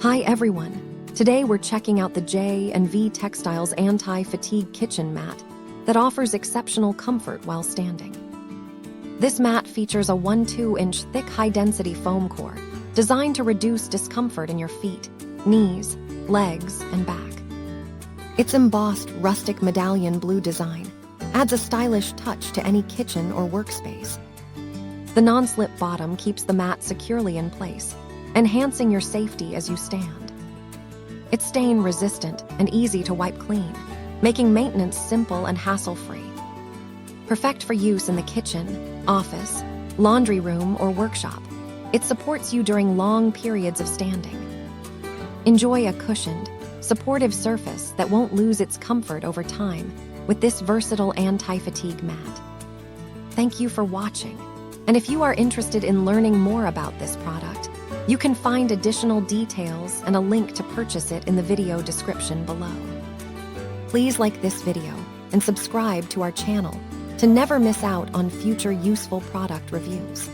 Hi everyone! Today we're checking out the J&V Textiles Anti-Fatigue Kitchen Mat that offers exceptional comfort while standing. This mat features a 1-2-inch thick high-density foam core designed to reduce discomfort in your feet, knees, legs, and back. Its embossed rustic medallion blue design adds a stylish touch to any kitchen or workspace. The non-slip bottom keeps the mat securely in place, enhancing your safety as you stand. It's stain-resistant and easy to wipe clean, making maintenance simple and hassle-free. Perfect for use in the kitchen, office, laundry room, or workshop, it supports you during long periods of standing. Enjoy a cushioned, supportive surface that won't lose its comfort over time with this versatile anti-fatigue mat. Thank you for watching, and if you are interested in learning more about this product, you can find additional details and a link to purchase it in the video description below. Please like this video and subscribe to our channel to never miss out on future useful product reviews.